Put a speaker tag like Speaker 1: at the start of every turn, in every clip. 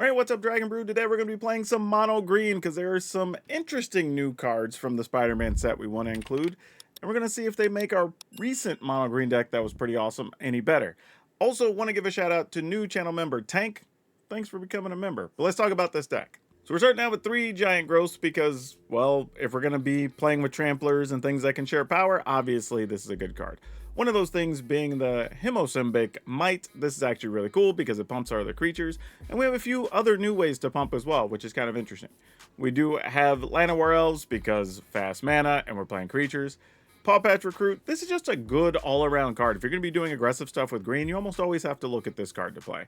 Speaker 1: Alright, what's up, Dragon Brew? Today we're going to be playing some mono green because there are some interesting new cards from the Spider-Man set we want to include. And we're going to see if they make our recent mono green deck that was pretty awesome any better. Also, want to give a shout out to new channel member Tank. Thanks for becoming a member. But let's talk about this deck. So we're starting out with 3 giant growths because, well, if we're going to be playing with tramplers and things that can share power, obviously this is a good card. One of those things being the Hemosymbic Might. This is actually really cool because it pumps our other creatures. And we have a few other new ways to pump as well, which is kind of interesting. We do have Llanowar Elves because fast mana and we're playing creatures. Paw Patch Recruit. This is just a good all-around card. If you're going to be doing aggressive stuff with green, you almost always have to look at this card to play.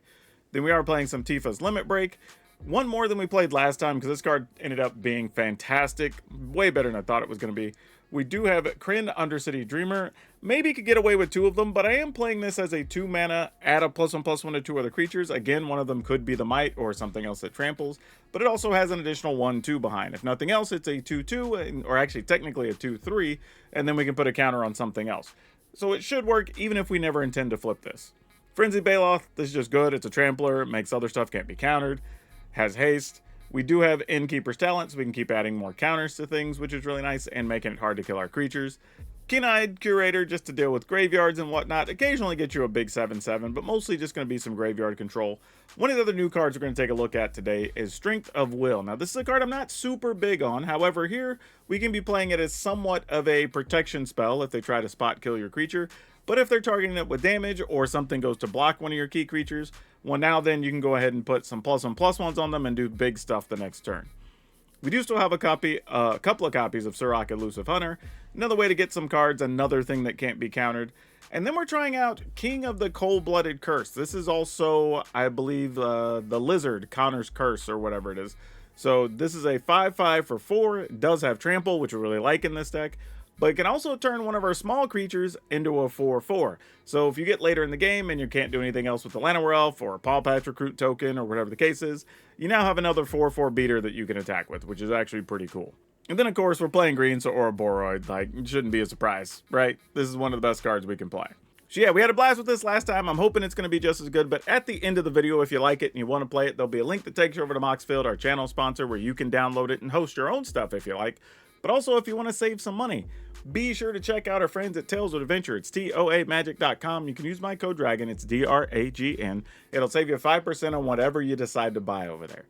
Speaker 1: Then we are playing some Tifa's Limit Break. One more than we played last time because this card ended up being fantastic. Way better than I thought it was going to be. We do have Kryn Undercity Dreamer. Maybe could get away with 2 of them, but I am playing this as a 2 mana, add a +1/+1 to 2 other creatures. Again, one of them could be the Might or something else that tramples, but it also has an additional 1/2 behind. If nothing else, it's a 2/2, or actually technically a 2/3, and then we can put a counter on something else. So it should work even if we never intend to flip this. Frenzy Baloth, this is just good. It's a trampler, makes other stuff can't be countered, has haste. We do have Innkeeper's Talent, so we can keep adding more counters to things, which is really nice, and making it hard to kill our creatures. Keen-Eyed Curator, just to deal with graveyards and whatnot. Occasionally get you a big 7/7, but mostly just going to be some graveyard control. One of the other new cards we're going to take a look at today is Strength of Will. Now, this is a card I'm not super big on. However, here, we can be playing it as somewhat of a protection spell if they try to spot kill your creature. But if they're targeting it with damage or something goes to block one of your key creatures, well, now then you can go ahead and put some +1/+1s on them and do big stuff the next turn. We do still have a couple of copies of Surrak Elusive Hunter. Another way to get some cards, another thing that can't be countered. And then we're trying out King of the Cold-Blooded Curse. This is also, I believe, the Lizard Connor's Curse or whatever it is. So this is a 5/5 for 4. It does have Trample, which we really like in this deck. But it can also turn one of our small creatures into a 4/4. So if you get later in the game and you can't do anything else with the Llanowar Elf or a Paw Patch Recruit token or whatever the case is, you now have another 4/4 beater that you can attack with, which is actually pretty cool. And then, of course, we're playing green, so Ouroboros, like, it shouldn't be a surprise, right? This is one of the best cards we can play. So yeah, we had a blast with this last time. I'm hoping it's going to be just as good, but at the end of the video, if you like it and you want to play it, there'll be a link that takes you over to Moxfield, our channel sponsor, where you can download it and host your own stuff if you like. But also, if you want to save some money, be sure to check out our friends at Tales of Adventure. It's TOAMagic.com. You can use my code DRAGON. It's DRAGN. It'll save you 5% on whatever you decide to buy over there.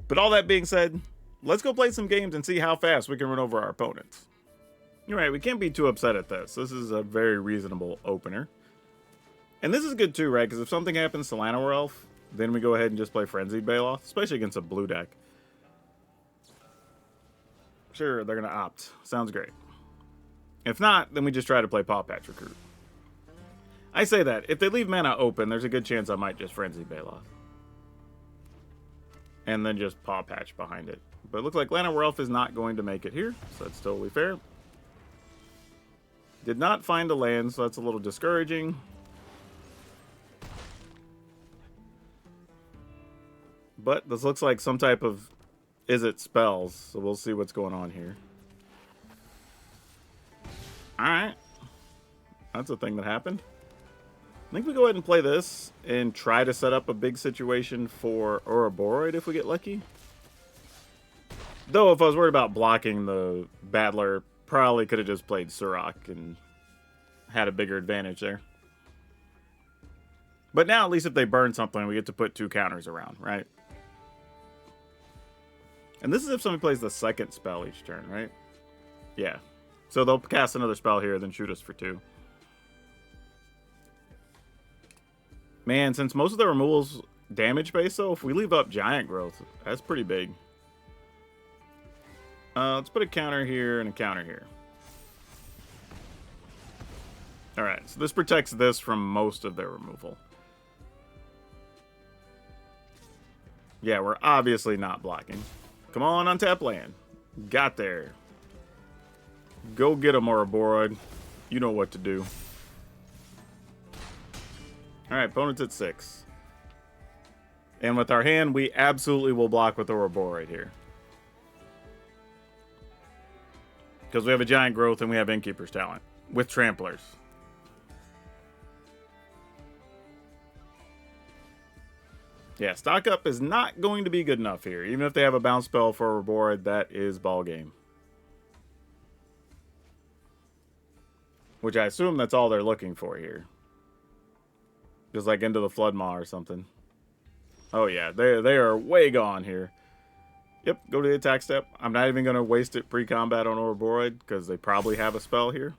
Speaker 1: But all that being said, let's go play some games and see how fast we can run over our opponents. You're right, we can't be too upset at this. This is a very reasonable opener. And this is good too, right? Because if something happens to Llanowar Elf, then we go ahead and just play Frenzied Baloth, especially against a blue deck. Sure, they're going to opt. Sounds great. If not, then we just try to play Paw Patch Recruit. I say that. If they leave mana open, there's a good chance I might just Frenzy Baloth. And then just Paw Patch behind it. But it looks like Llanowar Elf is not going to make it here, so that's totally fair. Did not find a land, so that's a little discouraging. But this looks like some type of Izzet spells, so we'll see what's going on here. Alright. That's a thing that happened. I think we go ahead and play this and try to set up a big situation for Ouroboros if we get lucky. Though if I was worried about blocking the Battler, probably could have just played Surrak and had a bigger advantage there. But now at least if they burn something, we get to put 2 counters around, right? And this is if somebody plays the second spell each turn, right? Yeah. So they'll cast another spell here, then shoot us for 2. Man, since most of the removal's damage-based, though, if we leave up Giant Growth, that's pretty big. Let's put a counter here and a counter here. Alright, so this protects this from most of their removal. Yeah, we're obviously not blocking. Come on, untap land. Got there. Go get him, Ouroboros. You know what to do. Alright, opponent's at 6. And with our hand, we absolutely will block with Ouroboros right here. Because we have a Giant Growth and we have Innkeeper's Talent. With Tramplers. Yeah, stock up is not going to be good enough here. Even if they have a bounce spell for a board, that is ball game. Which I assume that's all they're looking for here. Just like Into the Floodmaw or something. Oh yeah, they are way gone here. Yep, go to the attack step. I'm not even going to waste it pre-combat on Ouroboros because they probably have a spell here.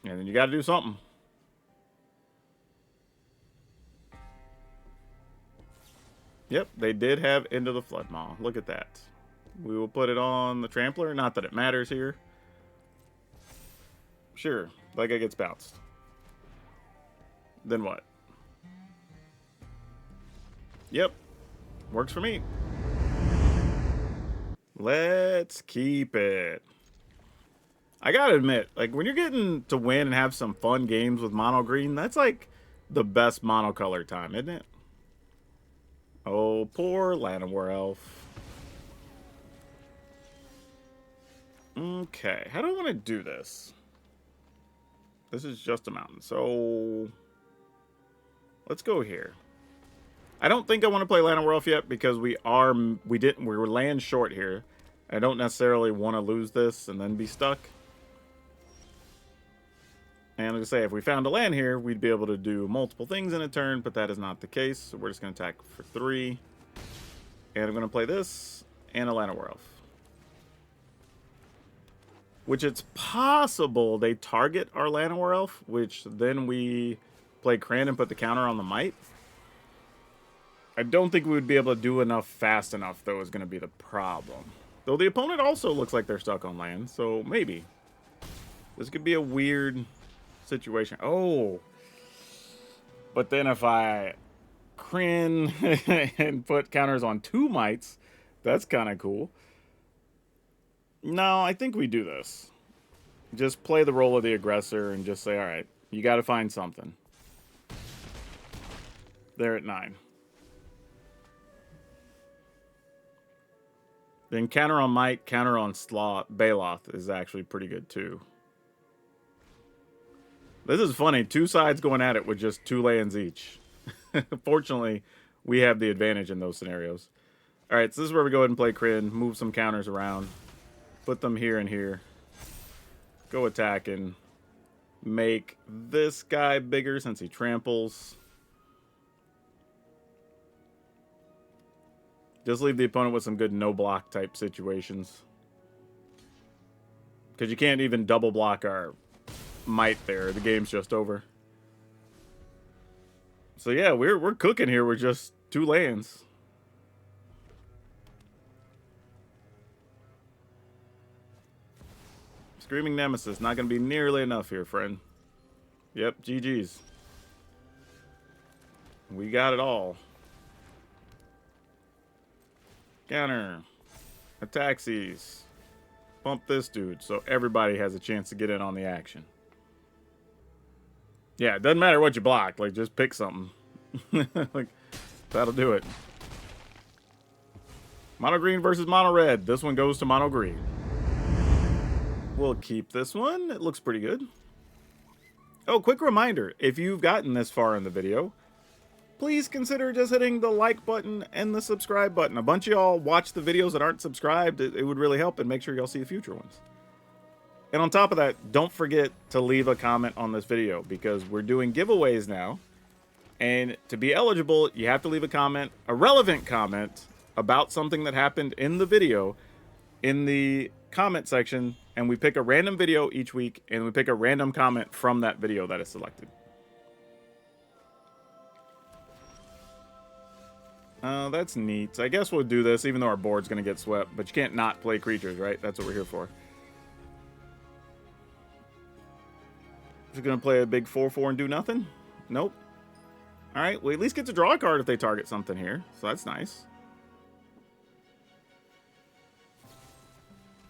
Speaker 1: And then you got to do something. Yep, they did have Into the Floodmaw. Look at that. We will put it on the Trampler. Not that it matters here. Sure, that guy gets bounced. Then what? Yep, works for me. Let's keep it. I gotta admit, like, when you're getting to win and have some fun games with mono green, that's like the best monocolor time, isn't it? Oh, poor Llanowar Elf. Okay, how do I want to do this? This is just a mountain, so let's go here. I don't think I want to play Llanowar Elf yet because we were land short here. I don't necessarily want to lose this and then be stuck. And like I say, if we found a land here, we'd be able to do multiple things in a turn, but that is not the case. So we're just going to attack for 3. And I'm going to play this and a Llanowar Elf. Which it's possible they target our Llanowar Elf, which then we play Kryn and put the counter on the Might. I don't think we would be able to do enough fast enough, though, is going to be the problem. Though the opponent also looks like they're stuck on land, so maybe. This could be a weird situation. Oh. But then if I Kryn and put counters on 2 Mights, that's kind of cool. No, I think we do this. Just play the role of the aggressor and just say, all right, you got to find something. They're at 9. Then counter on Might, counter on Baloth is actually pretty good too. This is funny. 2 sides going at it with just 2 lands each. Fortunately, we have the advantage in those scenarios. All right, so this is where we go ahead and play Kryn, move some counters around, put them here and here, go attack and make this guy bigger since he tramples. Just leave the opponent with some good no-block type situations. Because you can't even double block our Might there. The game's just over. So yeah, we're cooking here with just 2 lands. Screaming Nemesis. Not going to be nearly enough here, friend. Yep, GG's. We got it all. Counter. Ataxies. Bump this dude so everybody has a chance to get in on the action. Yeah, it doesn't matter what you block. Like, just pick something. Like, that'll do it. Mono green versus mono red. This one goes to mono green. We'll keep this one. It looks pretty good. Oh, quick reminder. If you've gotten this far in the video, please consider just hitting the like button and the subscribe button. A bunch of y'all watch the videos that aren't subscribed. It would really help, and make sure y'all see the future ones. And on top of that, don't forget to leave a comment on this video because we're doing giveaways now. And to be eligible, you have to leave a comment, a relevant comment about something that happened in the video in the comment section. And we pick a random video each week and we pick a random comment from that video that is selected. That's neat. I guess we'll do this even though our board's going to get swept. But you can't not play creatures, right? That's what we're here for. Just going to play a big 4/4 and do nothing? Nope. Alright, we at least get to draw a card if they target something here. So that's nice.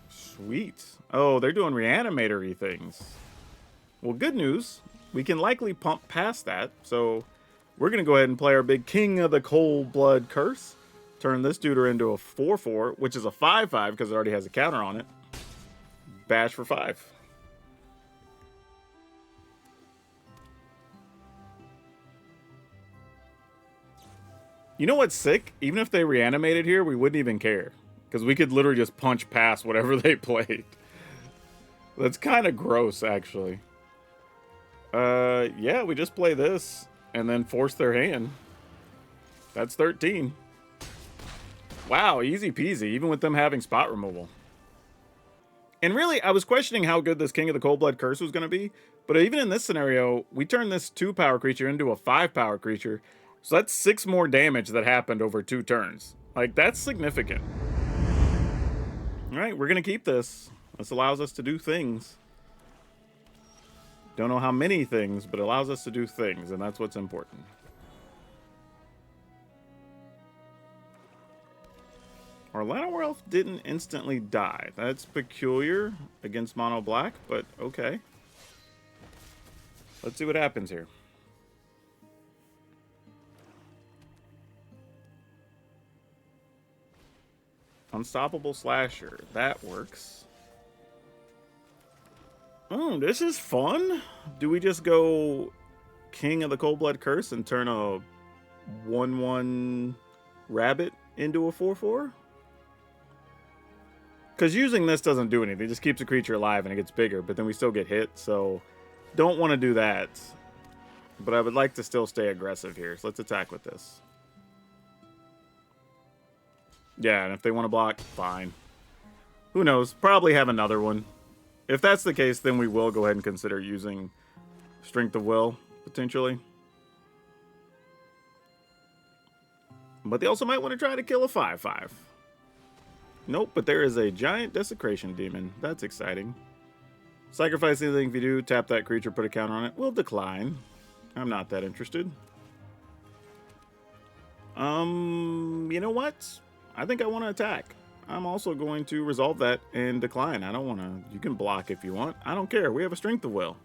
Speaker 1: Sweet. Oh, they're doing reanimator-y things. Well, good news. We can likely pump past that. So we're going to go ahead and play our big King of the Cold Blood Curse. Turn this dude into a 4/4, which is a 5/5 because it already has a counter on it. Bash for 5. You know what's sick? Even if they reanimated here, we wouldn't even care. Because we could literally just punch past whatever they played. That's kind of gross, actually. Yeah, we just play this and then force their hand. That's 13. Wow, easy peasy, even with them having spot removal. And really, I was questioning how good this King of the Coldblood Curse was going to be. But even in this scenario, we turned this 2-power creature into a 5-power creature. So that's 6 more damage that happened over 2 turns. Like, that's significant. All right, we're going to keep this. This allows us to do things. Don't know how many things, but it allows us to do things, and that's what's important. Our Llanowar didn't instantly die. That's peculiar against mono black, but okay. Let's see what happens here. Unstoppable Slasher. That works. Oh, this is fun. Do we just go King of the Coldblood Curse and turn a 1/1 rabbit into a 4/4? Because using this doesn't do anything. It just keeps the creature alive and it gets bigger, but then we still get hit, so don't want to do that. But I would like to still stay aggressive here, so let's attack with this. Yeah, and if they want to block, fine. Who knows? Probably have another one. If that's the case, then we will go ahead and consider using Strength of Will, potentially. But they also might want to try to kill a 5/5. Nope, but there is a giant Desecration Demon. That's exciting. Sacrifice anything if you do. Tap that creature, put a counter on it. We'll decline. I'm not that interested. You know what? I think I want to attack. I'm also going to resolve that and decline. I don't want to... You can block if you want. I don't care. We have a Strength of Will.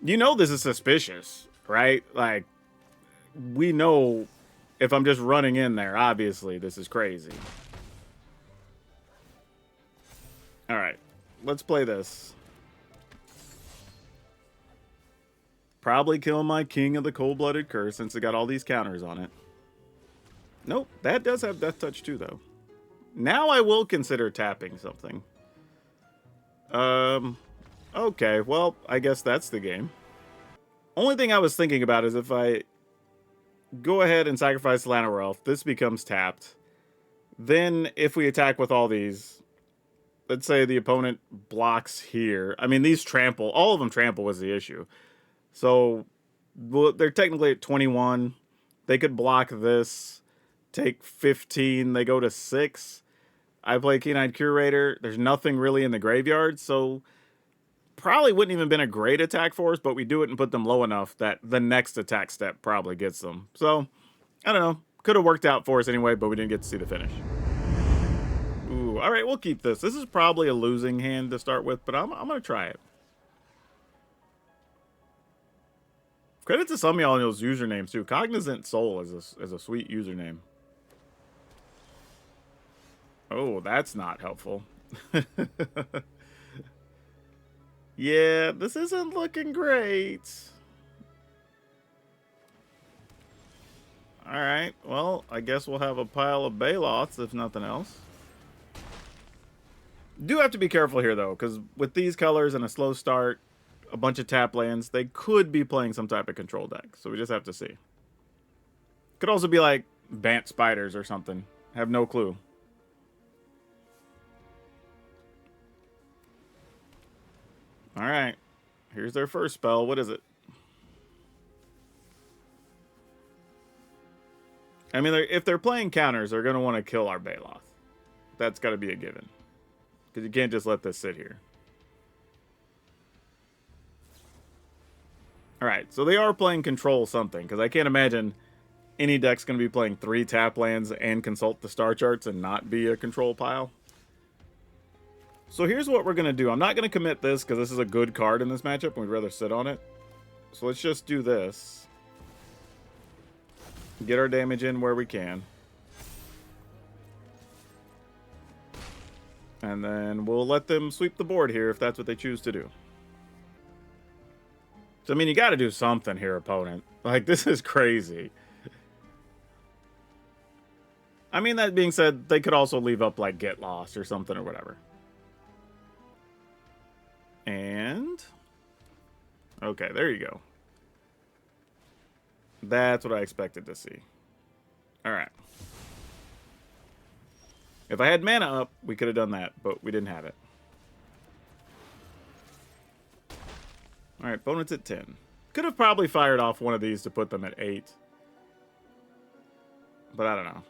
Speaker 1: You know this is suspicious, right? Like, we know if I'm just running in there, obviously, this is crazy. All right. Let's play this. Probably kill my King of the Cold-Blooded Curse since it got all these counters on it. Nope, that does have Death Touch too, though. Now I will consider tapping something. Okay, well, I guess that's the game. Only thing I was thinking about is if I go ahead and sacrifice Llanowar, this becomes tapped. Then if we attack with all these, let's say the opponent blocks here. I mean, these trample. All of them trample was the issue. So well, they're technically at 21. They could block this, take 15. They go to 6. I play Keen-Eyed Curator. There's nothing really in the graveyard, so probably wouldn't even been a great attack for us, but we do it and put them low enough that the next attack step probably gets them. So, I don't know. Could have worked out for us anyway, but we didn't get to see the finish. Ooh, all right, we'll keep this. This is probably a losing hand to start with, but I'm going to try it. Credit to some of y'all in those usernames, too. Cognizant Soul is a sweet username. Oh, that's not helpful. Yeah, this isn't looking great. Alright, well, I guess we'll have a pile of Baloths, if nothing else. Do have to be careful here, though, because with these colors and a slow start, a bunch of tap lands, they could be playing some type of control deck, so we just have to see. Could also be like Bant Spiders or something. Have no clue. Alright, here's their first spell. What is it? I mean, if they're playing counters, they're going to want to kill our Baloth. That's got to be a given. Because you can't just let this sit here. Alright, so they are playing control something. Because I can't imagine any deck's going to be playing 3 tap lands and consult the star charts and not be a control pile. So here's what we're going to do. I'm not going to commit this because this is a good card in this matchup and we'd rather sit on it. So let's just do this. Get our damage in where we can. And then we'll let them sweep the board here if that's what they choose to do. So, I mean, you got to do something here, opponent. Like, this is crazy. I mean, that being said, they could also leave up like Get Lost or something or whatever. And okay, there you go. That's what I expected to see. All right. If I had mana up, we could have done that, but we didn't have it. All right, opponent's at 10. Could have probably fired off one of these to put them at 8. But I don't know.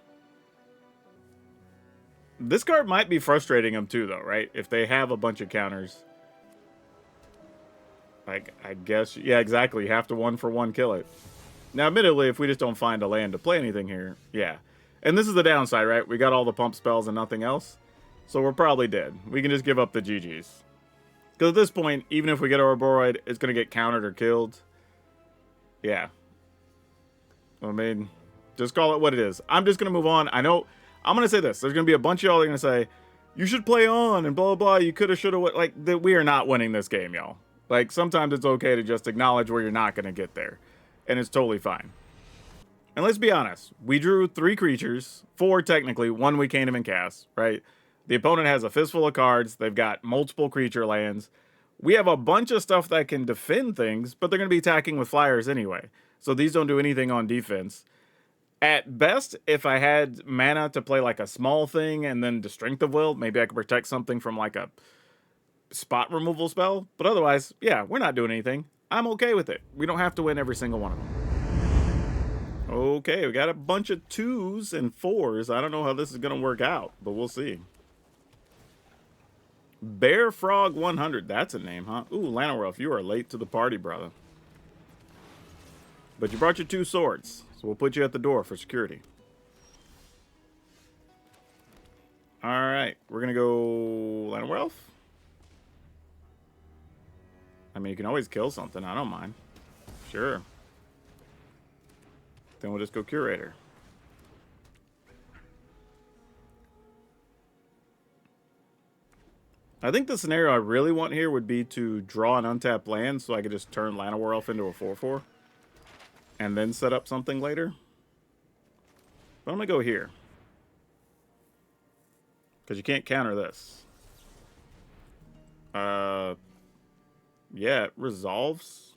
Speaker 1: This card might be frustrating them too, though, right? If they have a bunch of counters. Like, I guess, yeah, exactly. You have to 1-for-1 kill it. Now, admittedly, if we just don't find a land to play anything here, yeah. And this is the downside, right? We got all the pump spells and nothing else. So we're probably dead. We can just give up the GGs. Because at this point, even if we get Ouroboros, it's going to get countered or killed. Yeah. I mean, just call it what it is. I'm just going to move on. I know, I'm going to say this. There's going to be a bunch of y'all that are going to say, you should play on and blah, blah, blah. You could have, should have, like, we are not winning this game, y'all. Like, sometimes it's okay to just acknowledge where you're not going to get there. And it's totally fine. And let's be honest. We drew 3 creatures. 4, technically. 1 we can't even cast, right? The opponent has a fistful of cards. They've got multiple creature lands. We have a bunch of stuff that can defend things, but they're going to be attacking with flyers anyway. So these don't do anything on defense. At best, if I had mana to play like a small thing and then the Strength of Will, maybe I could protect something from like a spot removal spell. But otherwise, yeah, we're not doing anything. I'm okay with it. We don't have to win every single one of them. Okay, we got a bunch of 2s and 4s. I don't know how this is going to work out, but we'll see. Bear Frog 100. That's a name, huh? Ooh, Llanowar, you are late to the party, brother. But you brought your 2 swords, so we'll put you at the door for security. Alright, we're going to go Llanowar. I mean, you can always kill something. I don't mind. Sure. Then we'll just go Curator. I think the scenario I really want here would be to draw an untapped land so I could just turn Llanowar into a 4/4 and then set up something later. But I'm going to go here. Because you can't counter this. Yeah, it resolves.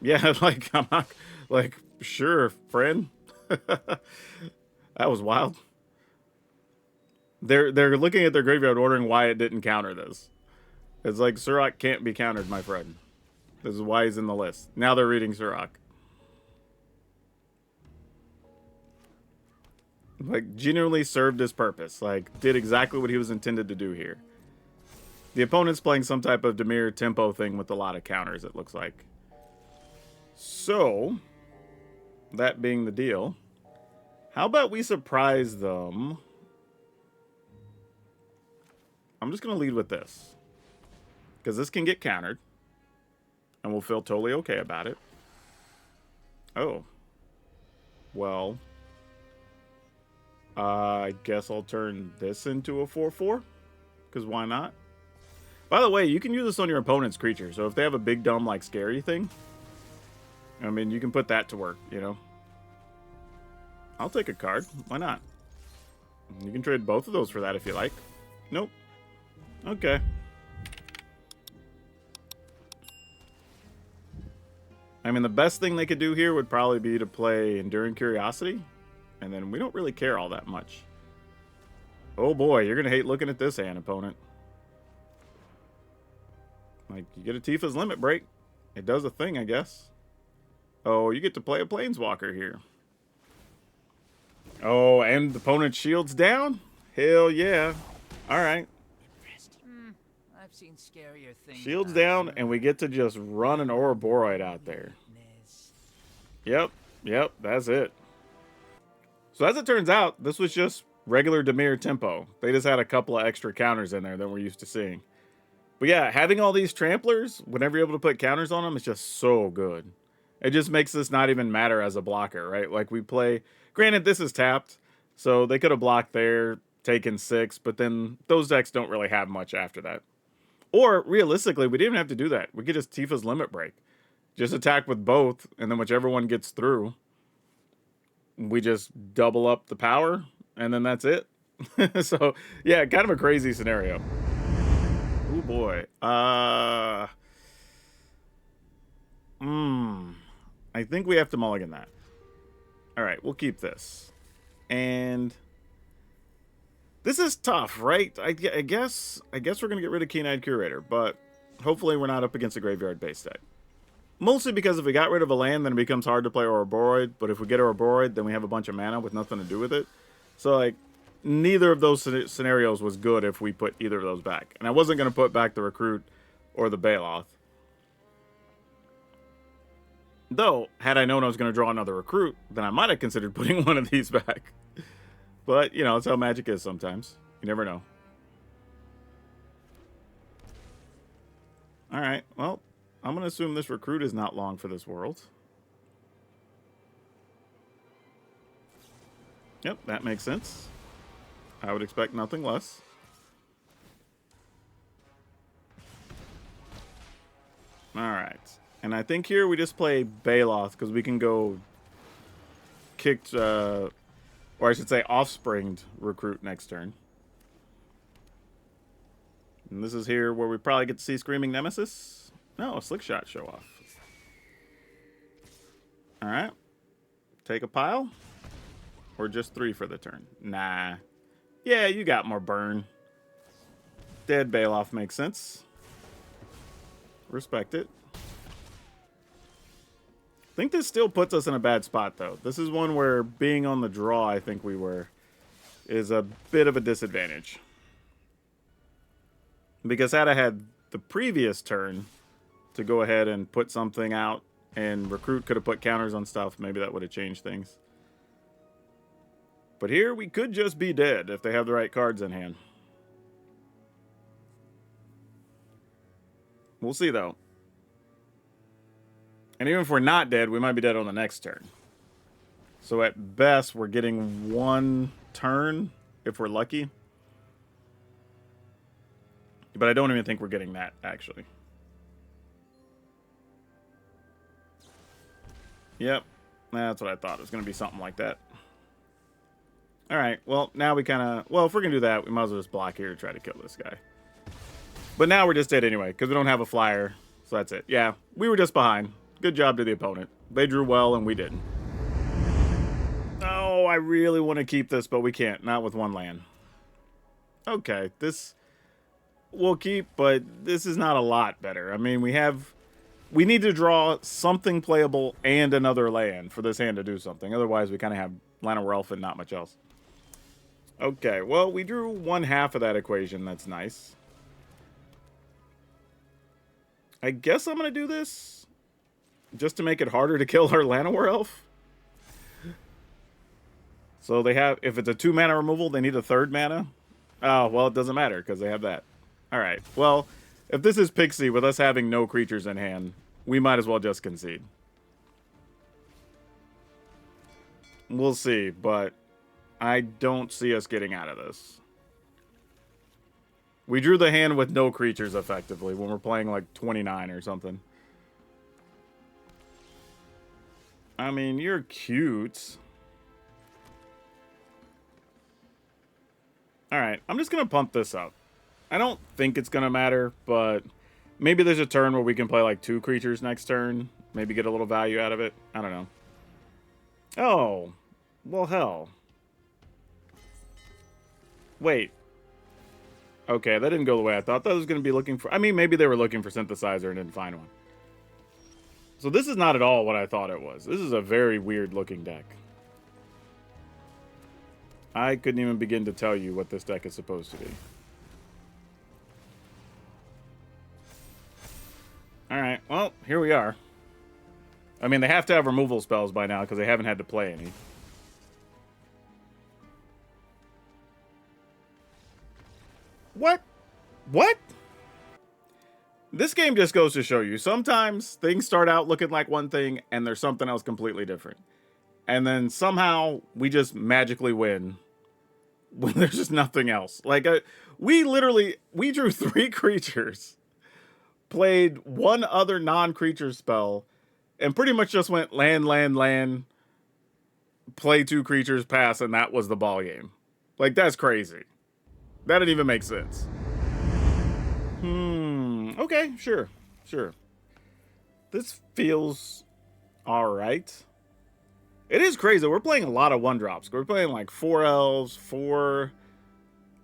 Speaker 1: Yeah, like, I'm not, like, sure, friend. That was wild. They're looking at their graveyard ordering why it didn't counter this. It's like, Surrak can't be countered, my friend. This is why he's in the list. Now they're reading Surrak. Like, genuinely served his purpose. Like, did exactly what he was intended to do here. The opponent's playing some type of Dimir tempo thing with a lot of counters, it looks like. So, that being the deal, how about we surprise them? I'm just going to lead with this. Because this can get countered. And we'll feel totally okay about it. Oh. Well. I guess I'll turn this into a 4/4. Because why not? By the way, you can use this on your opponent's creature. So if they have a big, dumb, like, scary thing, I mean, you can put that to work, you know? I'll take a card. Why not? You can trade both of those for that if you like. Nope. Okay. I mean, the best thing they could do here would probably be to play Enduring Curiosity. And then we don't really care all that much. Oh boy, you're going to hate looking at this hand, opponent. Like, you get a Tifa's Limit Break. It does a thing, I guess. Oh, you get to play a Planeswalker here. Oh, and the opponent's shield's down? Hell yeah. Alright.
Speaker 2: I've seen scarier things.
Speaker 1: Shield's down, and we get to just run an Ouroboros out there. Yep, that's it. So as it turns out, this was just regular Dimir tempo. They just had a couple of extra counters in there than we're used to seeing. But yeah, having all these tramplers, whenever you're able to put counters on them, is just so good. It just makes this not even matter as a blocker, right? Like, we play... Granted, this is tapped, so they could have blocked there, taken 6, but then those decks don't really have much after that. Or, realistically, we didn't even have to do that. We could just Tifa's Limit Break. Just attack with both, and then whichever one gets through. we just double up the power, and then that's it. So, yeah, kind of a crazy scenario. Oh, boy. I think we have to mulligan that. All right, we'll keep this. And this is tough, right? I guess we're going to get rid of Keen-Eyed Curator, but hopefully we're not up against a graveyard-based deck. Mostly because if we got rid of a land, then it becomes hard to play Ouroboros, but if we get Ouroboros, then we have a bunch of mana with nothing to do with it. So, like, neither of those scenarios was good if we put either of those back. And I wasn't going to put back the Recruit or the Baloth. Though, had I known I was going to draw another Recruit, then I might have considered putting one of these back. But, you know, that's how Magic is sometimes. You never know. Alright, well, I'm going to assume this Recruit is not long for this world. Yep, that makes sense. I would expect nothing less. Alright. And I think here we just play Baloth because we can go kicked, or I should say offspringed Recruit next turn. And this is here where we probably get to see Screaming Nemesis. No, a Slick Shot show off. Alright. Take a pile. Or just 3 for the turn. Nah. Yeah, you got more burn. Dead Baloth makes sense. Respect it. I think this still puts us in a bad spot, though. This is one where being on the draw, I think we were, is a bit of a disadvantage. Because had I had the previous turn to go ahead and put something out, and Recruit could have put counters on stuff, maybe that would have changed things. But here, we could just be dead if they have the right cards in hand. We'll see, though. And even if we're not dead, we might be dead on the next turn. So at best, we're getting 1 turn if we're lucky. But I don't even think we're getting that, actually. Yep, that's what I thought. It was going to be something like that. Alright, well, now we kind of... Well, if we're going to do that, we might as well just block here to try to kill this guy. But now we're just dead anyway, because we don't have a flyer. So that's it. Yeah, we were just behind. Good job to the opponent. They drew well, and we didn't. Oh, I really want to keep this, but we can't. Not with 1 land. Okay, this... we'll keep, but this is not a lot better. I mean, we need to draw something playable and another land for this hand to do something. Otherwise, we kind of have Llanowar Elf and not much else. Okay, well, we drew 1/2 of that equation. That's nice. I guess I'm going to do this just to make it harder to kill our Llanowar Elf. So they have, if it's a 2-mana removal, they need a 3rd mana. Oh, well, it doesn't matter because they have that. Alright, well, if this is Pixie with us having no creatures in hand, we might as well just concede. We'll see, but I don't see us getting out of this. We drew the hand with no creatures, effectively, when we're playing, like, 29 or something. I mean, you're cute. Alright, I'm just gonna pump this up. I don't think it's gonna matter, but maybe there's a turn where we can play like 2 creatures next turn. Maybe get a little value out of it. I don't know. Oh, well, hell. Wait. Okay, that didn't go the way I thought. That was going to be looking for... I mean, maybe they were looking for Synthesizer and didn't find one. So this is not at all what I thought it was. This is a very weird looking deck. I couldn't even begin to tell you what this deck is supposed to be. Alright, well, here we are. I mean, they have to have removal spells by now because they haven't had to play any. What? What? This game just goes to show you, sometimes things start out looking like one thing and there's something else completely different. And then somehow we just magically win when there's just nothing else. Like, we drew 3 creatures, played 1 other non-creature spell, and pretty much just went land, land, land, play 2 creatures, pass, and that was the ball game. Like, that's crazy. That didn't even make sense. Okay, sure. Sure. This feels alright. It is crazy. We're playing a lot of 1-drops. We're playing like 4 elves, 4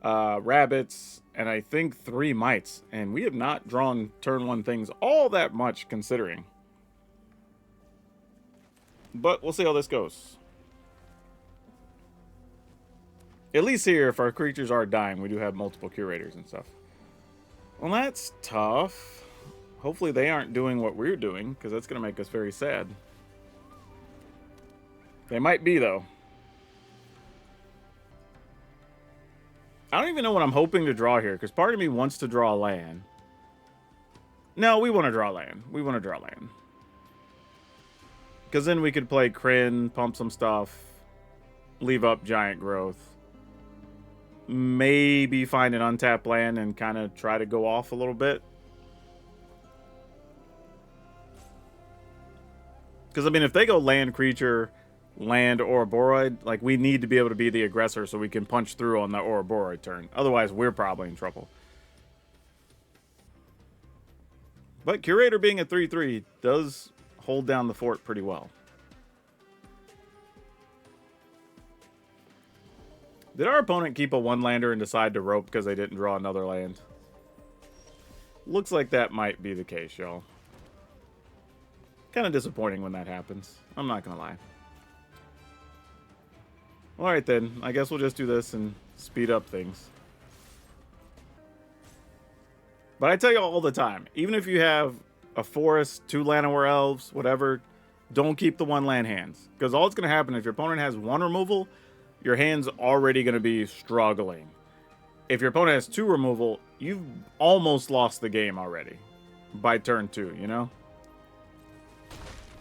Speaker 1: rabbits, and I think 3 mites. And we have not drawn turn 1 things all that much considering. But we'll see how this goes. At least here, if our creatures are dying, we do have multiple curators and stuff. Well, that's tough. Hopefully they aren't doing what we're doing, because that's going to make us very sad. They might be, though. I don't even know what I'm hoping to draw here, because part of me wants to draw land. No, we want to draw land. We want to draw land. Because then we could play Kryn, pump some stuff, leave up giant growth. Maybe find an untapped land and kind of try to go off a little bit. Because, I mean, if they go land, creature, land, Ouroboros, like, we need to be able to be the aggressor so we can punch through on the Ouroboros turn. Otherwise, we're probably in trouble. But Curator being a 3/3 does hold down the fort pretty well. Did our opponent keep a 1-lander and decide to rope because they didn't draw another land? Looks like that might be the case, y'all. Kind of disappointing when that happens. I'm not going to lie. Alright then, I guess we'll just do this and speed up things. But I tell you all the time, even if you have a forest, 2 Llanowar elves, whatever, don't keep the 1-land hands. Because all that's going to happen if your opponent has 1 removal, your hand's already going to be struggling. If your opponent has 2 removal, you've almost lost the game already. By turn 2, you know?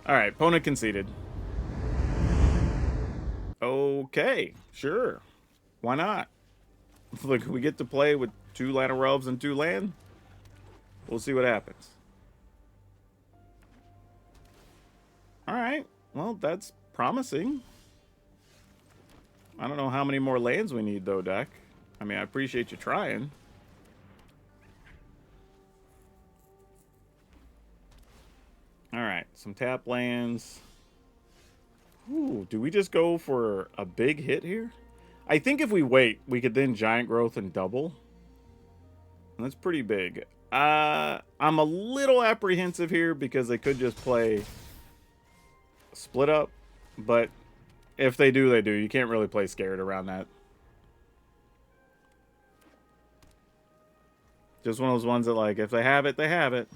Speaker 1: Alright, opponent conceded. Okay, sure. Why not? Look, we get to play with 2 Llanowar elves and 2 land. We'll see what happens. Alright, well, that's promising. I don't know how many more lands we need, though, deck. I mean, I appreciate you trying. Alright, some tap lands. Ooh, do we just go for a big hit here? I think if we wait, we could then giant growth and double. And that's pretty big. I'm a little apprehensive here because they could just play split up, but if they do, they do. You can't really play scared around that. Just one of those ones that, like, if they have it, they have it.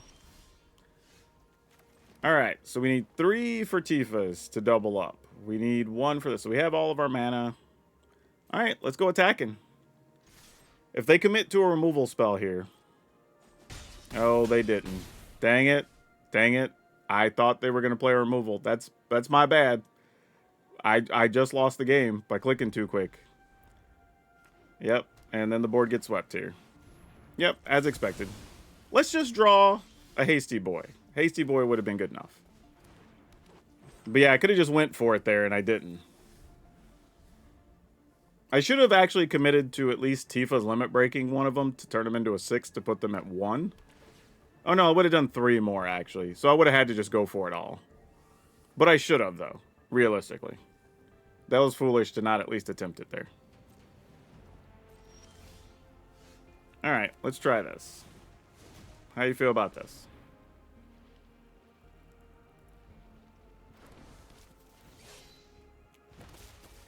Speaker 1: Alright, so we need 3 for Tifa's to double up. We need 1 for this. So we have all of our mana. Alright, let's go attacking. If they commit to a removal spell here. Oh, they didn't. Dang it. Dang it. I thought they were going to play a removal. That's my bad. I just lost the game by clicking too quick. Yep, and then the board gets swept here. Yep, as expected. Let's just draw a Hasty Boy. Hasty Boy would have been good enough. But yeah, I could have just went for it there, and I didn't. I should have actually committed to at least Tifa's limit breaking one of them to turn them into a 6 to put them at 1. Oh no, I would have done 3 more, actually. So I would have had to just go for it all. But I should have, though, realistically. That was foolish to not at least attempt it there. Alright, let's try this. How do you feel about this?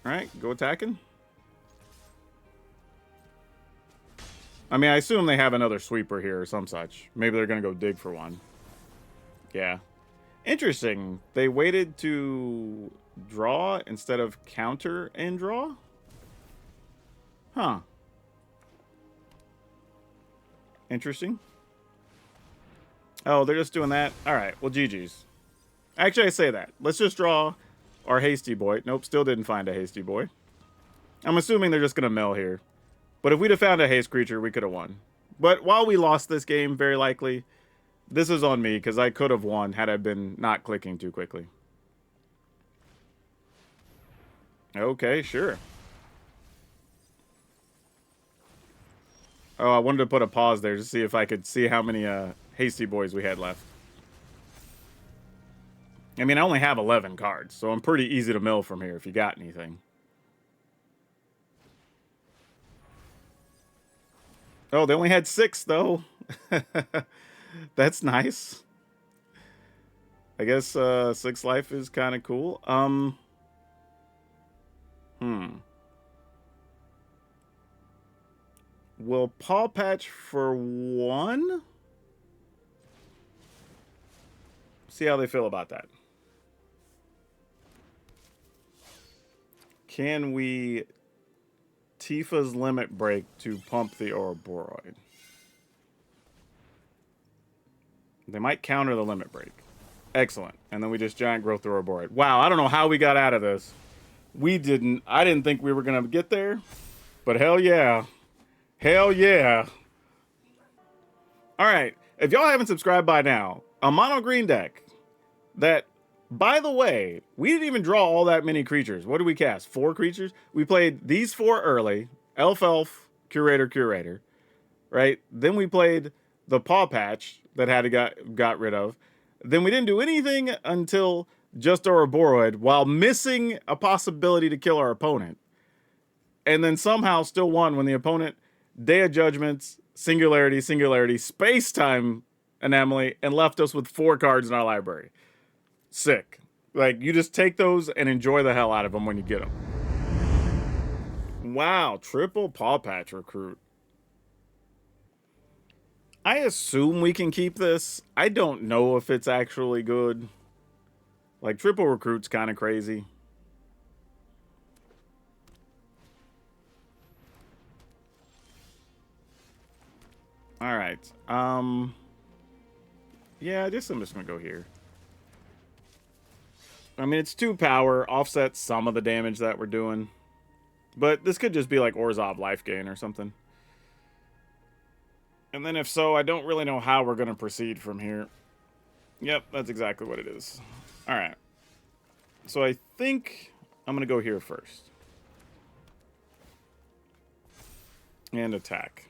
Speaker 1: Alright, go attacking. I mean, I assume they have another sweeper here or some such. Maybe they're going to go dig for one. Yeah. Interesting. They waited to draw instead of counter and draw? Huh. Interesting. Oh, they're just doing that? Alright, well, GG's. Actually, I say that. Let's just draw our Hasty Boy. Nope, still didn't find a Hasty Boy. I'm assuming they're just going to mill here. But if we'd have found a haste creature, we could have won. But while we lost this game, very likely, this is on me, because I could have won had I been not clicking too quickly. Okay, sure. Oh, I wanted to put a pause there to see if I could see how many hasty boys we had left. I mean, I only have 11 cards, so I'm pretty easy to mill from here if you got anything. Oh, they only had 6, though. That's nice. I guess 6 life is kind of cool. Will Paw Patch for 1? See how they feel about that. Can we Tifa's Limit Break to pump the Ouroboros? They might counter the Limit Break. Excellent. And then we just Giant Growth the Ouroboros. Wow, I don't know how we got out of this. We didn't. I didn't think we were going to get there. But hell yeah. Hell yeah. All right. If y'all haven't subscribed by now, a mono green deck that, by the way, we didn't even draw all that many creatures. What did we cast? 4 creatures? We played these 4 early. Elf, Elf, Curator, Curator. Right? Then we played the Paw Patch that had to got rid of. Then we didn't do anything until just Ouroboros while missing a possibility to kill our opponent. And then somehow still won when the opponent Day of Judgments, Singularity, Space-Time Anomaly, and left us with 4 cards in our library. Sick. Like, you just take those and enjoy the hell out of them when you get them. Wow, triple Paw Patch recruit. I assume we can keep this. I don't know if it's actually good. Like, triple recruit's kind of crazy. All right. Yeah, I'm just gonna go here. I mean, it's 2 power, offsets some of the damage that we're doing. But this could just be like Orzhov life gain or something. And then if so, I don't really know how we're gonna proceed from here. Yep, that's exactly what it is. All right. So I think I'm gonna go here first. And attack.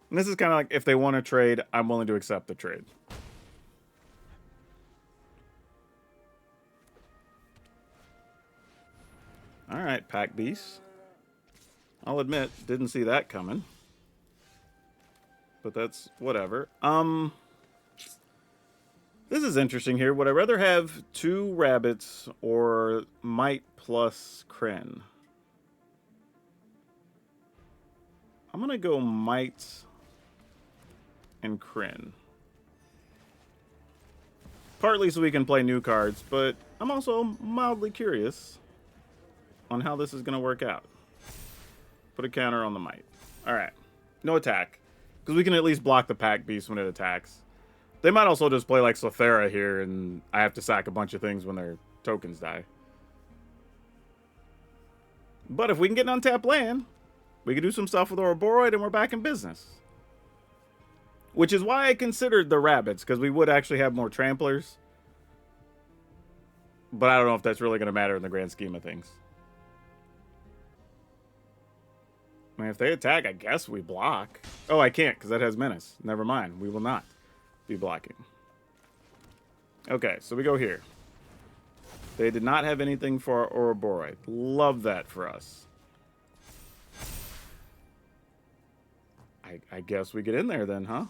Speaker 1: And this is kind of like, if they want to trade, I'm willing to accept the trade. All right, Pack Beast. I'll admit, didn't see that coming. But that's whatever. This is interesting here. Would I rather have 2 rabbits or Might plus Kryn? I'm going to go Might and Kryn. Partly so we can play new cards, but I'm also mildly curious on how this is going to work out. Put a counter on the Might. Alright. No attack. Because we can at least block the Pack Beast when it attacks. They might also just play like Slothera here, and I have to sack a bunch of things when their tokens die. But if we can get an untapped land, we can do some stuff with Ouroboros, and we're back in business. Which is why I considered the rabbits, because we would actually have more tramplers. But I don't know if that's really going to matter in the grand scheme of things. I mean, if they attack, I guess we block. Oh, I can't, because that has Menace. Never mind. We will not be blocking. Okay, so we go here. They did not have anything for our Ouroboros. Love that for us. I guess we get in there then, huh?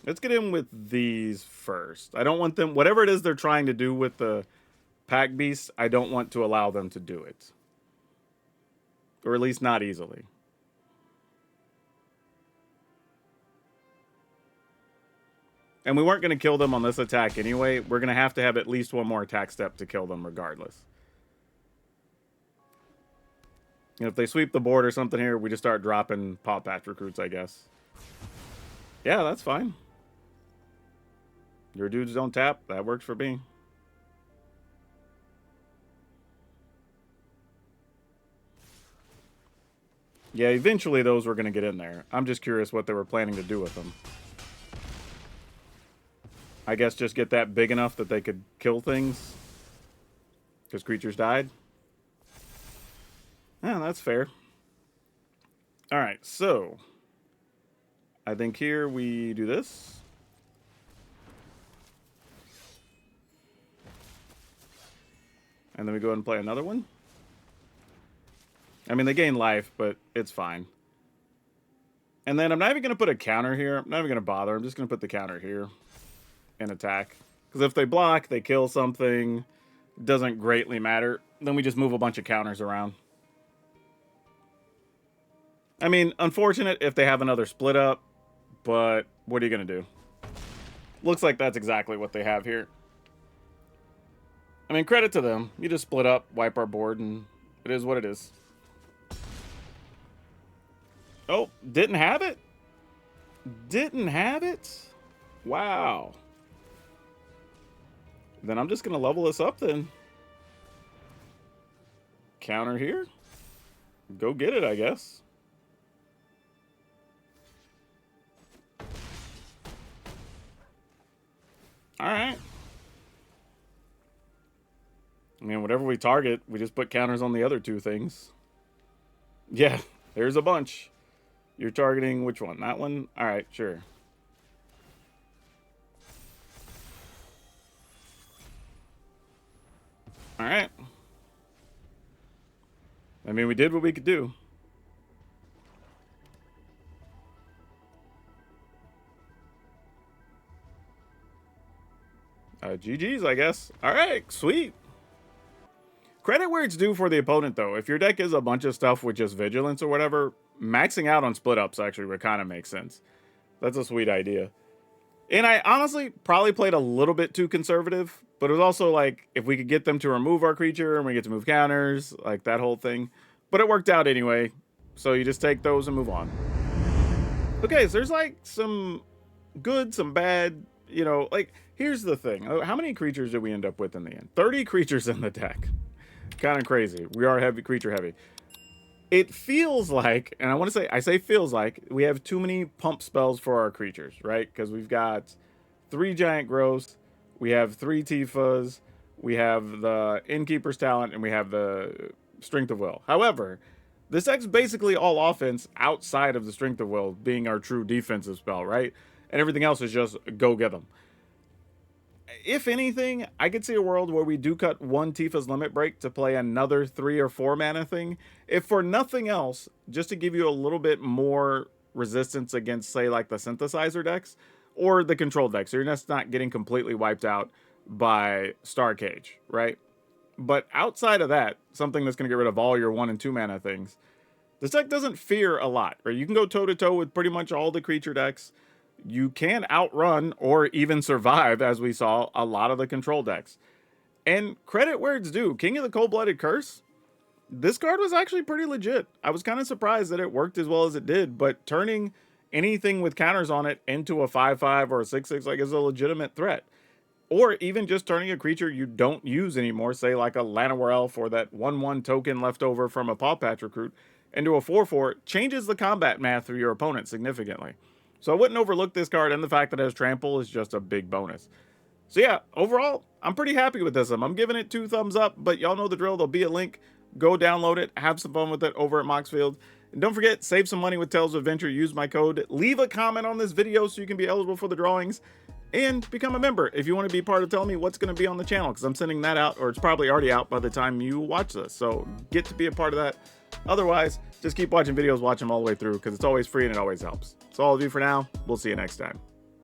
Speaker 1: Let's get in with these first. I don't want them... Whatever it is they're trying to do with the Pack Beast, I don't want to allow them to do it. Or at least not easily. And we weren't going to kill them on this attack anyway. We're going to have at least one more attack step to kill them regardless. And if they sweep the board or something here, we just start dropping Paw Patch recruits, I guess. Yeah, that's fine. Your dudes don't tap. That works for me. Yeah, eventually those were going to get in there. I'm just curious what they were planning to do with them. I guess just get that big enough that they could kill things. Because creatures died. Yeah, that's fair. All right, so I think here we do this. And then we go ahead and play another one. I mean, they gain life, but it's fine. And then I'm not even going to put a counter here. I'm not even going to bother. I'm just going to put the counter here and attack. Because if they block, they kill something. Doesn't greatly matter. Then we just move a bunch of counters around. I mean, unfortunate if they have another split up, but what are you going to do? Looks like that's exactly what they have here. I mean, credit to them. You just split up, wipe our board, and it is what it is. Oh, didn't have it? Didn't have it? Wow. Then I'm just going to level this up then. Counter here. Go get it, I guess. All right. I mean, whatever we target, we just put counters on the other two things. Yeah, there's a bunch. You're targeting which one? That one? All right, sure. All right. I mean, we did what we could do. GG's, I guess. All right, sweet. Credit where it's due for the opponent, though. If your deck is a bunch of stuff with just Vigilance or whatever, maxing out on split ups actually would kind of make sense. That's a sweet idea. And I honestly probably played a little bit too conservative, but it was also like, if we could get them to remove our creature and we get to move counters, like that whole thing. But it worked out anyway. So you just take those and move on. Okay, so there's like some good, some bad, you know, like, here's the thing. How many creatures did we end up with in the end? 30 creatures in the deck. Kind of crazy. We are heavy, creature heavy. It feels like, and I say feels like, we have too many pump spells for our creatures, right? Because we've got 3 Giant Growths, we have 3 Tifas, we have the Innkeeper's Talent, and we have the Strength of Will. However, this deck's basically all offense outside of the Strength of Will being our true defensive spell, right? And everything else is just go get them. If anything, I could see a world where we do cut one Tifa's Limit Break to play another 3 or 4 mana thing. If for nothing else, just to give you a little bit more resistance against, say, like the Synthesizer decks or the Control decks. So you're just not getting completely wiped out by Star Cage, right? But outside of that, something that's going to get rid of all your 1 and 2 mana things, this deck doesn't fear a lot, right? You can go toe-to-toe with pretty much all the creature decks. You can outrun or even survive, as we saw, a lot of the control decks. And credit where it's due. King of the Cold-Blooded Curse, this card was actually pretty legit. I was kind of surprised that it worked as well as it did, but turning anything with counters on it into a 5/5 or a 6/6 like is a legitimate threat. Or even just turning a creature you don't use anymore, say like a Llanowar Elf or that 1/1 token left over from a Paw Patch recruit, into a 4/4, changes the combat math for your opponent significantly. So I wouldn't overlook this card, and the fact that it has trample is just a big bonus. So yeah, overall, I'm pretty happy with this one. I'm giving it 2 thumbs up, but y'all know the drill. There'll be a link. Go download it. Have some fun with it over at Moxfield. And don't forget, save some money with Tales of Adventure. Use my code. Leave a comment on this video so you can be eligible for the drawings. And become a member if you want to be part of telling me what's going to be on the channel, because I'm sending that out, or it's probably already out by the time you watch this. So get to be a part of that. Otherwise, just keep watching videos, watch them all the way through, because it's always free and it always helps. So all of you for now. We'll see you next time.